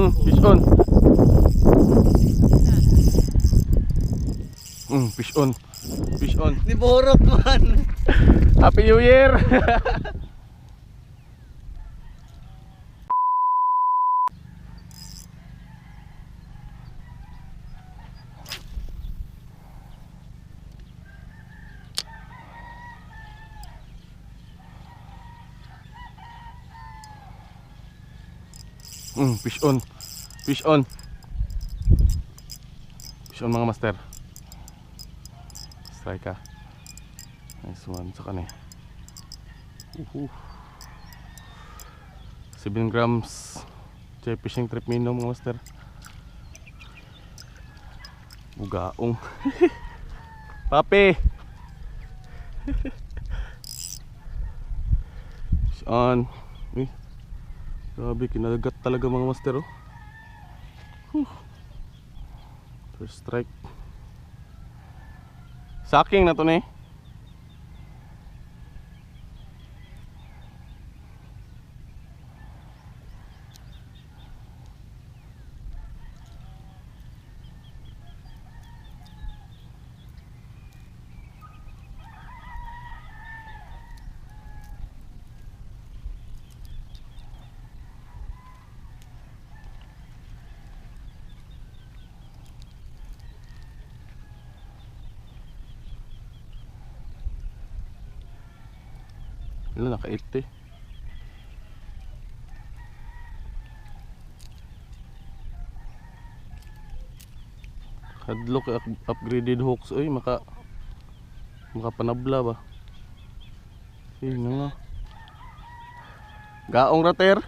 Fish on. Fish on. Fish on. Niborot man. Happy New Year. Fish on. Fish on. Fish on mga master. Strike ka. Nice one. Saka na 7 grams Jay fishing trip minum mga master. Bugaong. Papi. Fish on. Grabe, kinalagat talaga mga master oh. First strike. Saking na to na eh. Ilan naka-80? Hadlock upgraded hooks. Uy, makapanabla ba? Sige nga. Gaong rater.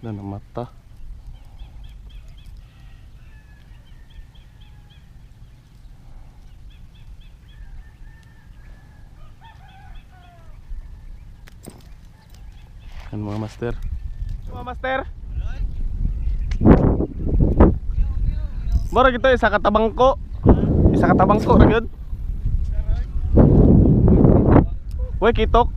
Na mata. Mga master. Mga master. Mara kita isa katabangko. Isa katabangko ra gyud. Way kitok.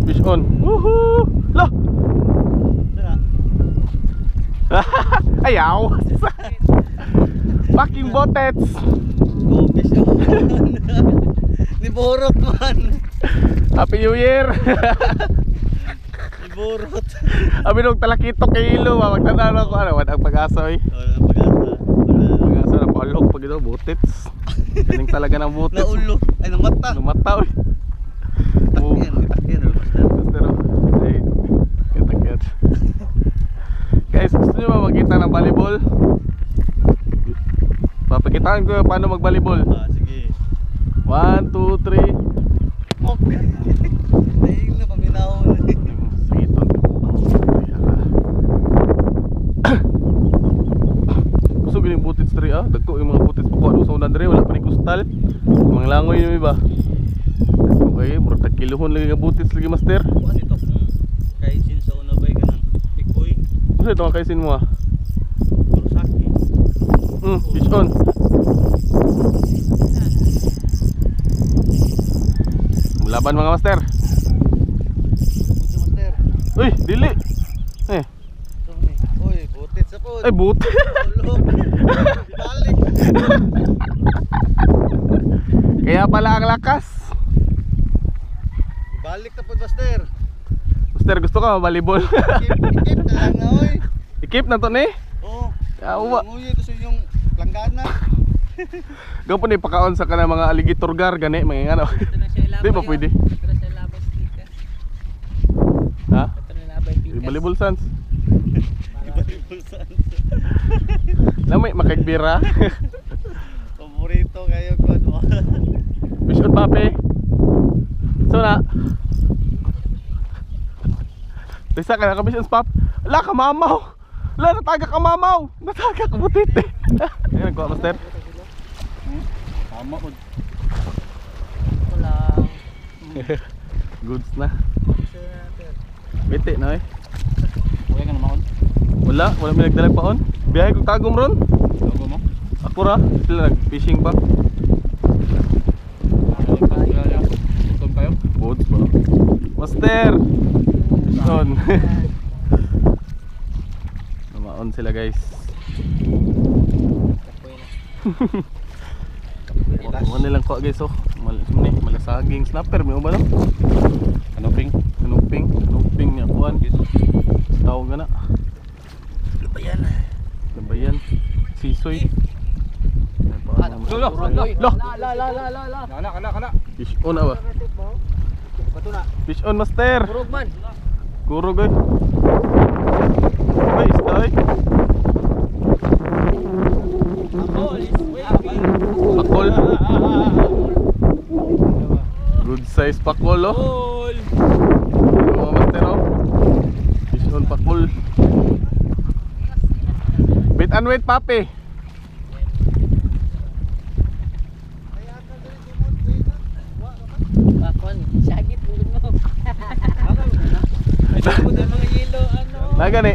Fish on. Woohoo! Lah. Ayaw. Fucking botets. Niborot man. Happy New Year. Niborot. Abi nung talakitok kilo magtanalo ko ano ang pag-asa oy. Wala nang pag-asa. Pag-asa na palok pag ito botets. Kaning talaga ng botets. Naulo. Ay namata. Namata oy. Takyan. Master. Ay. Takyan. Guys, gusto nyo ba makita ng volleyball? Papakitaan ko paano mag-volleyball. Sige. 1, 2, 3. Dahil na paminahon. Sige, ito. Gusto galing butits 3 ah. Dagko yung mga butits po. Ano sa unan dre, wala pa rin kustal. Mga langoy yung iba. Okay, murag tagkiluhon lagi nga butits lagi master. Ano ito kung kaisin sa una bay ka ng pikoy? Ano ito nga kaisin mo ah? Kurosaki. Fish on. Laban mga master. Master. Uy, dili. Uy, butit sa po. Ay, butit. Balik. Kaya pala ang lakas. Balik na po, Master. Master, gusto ka volleyball? Ikip na lang na, oy. Ikip na to ni? Oo. Yawa. Nguya ko sa yung planggana. Gaw po na ipakaon sa kana mga alligator gar gani mga ngano. Di ba pwede? Ito na siya labay sticker. Ha? Ito na labay pikas. Volleyball sans. Volleyball sans. Lamay makagbira. Paborito kayo ko. Fish on papi. So na. Bisa ka na fish on pop. La ka mamaw. La nataga ka mamaw. Nataga ka butit eh. Ayun ko master. Tama ko. Walang Goods na. Bete na eh. Wala ka naman. Wala may nagdalag paon. Biyahe ko kagom ron. Logo mo? Ako ra, sila nag-fishing pa. Tuton kayo? Boats ba? Master! On. Namaon sila guys. Ano nilang kuha guys oh. Malasaging snapper, may ba no? Kanuping? Kanuping niya kuhan. Tawag nga na. Labayan. Sisoy. Loh! Loh! Kala. Fish on na ba? Fish on master. Kurog man. Kurog ay. Ay, stay. Pakol. Good size pakol oh. Mga master oh. Fish on pakol. Wait and wait papi. Bakon. Sagit mo. Ay, mo mga yelo ano. Naga ni.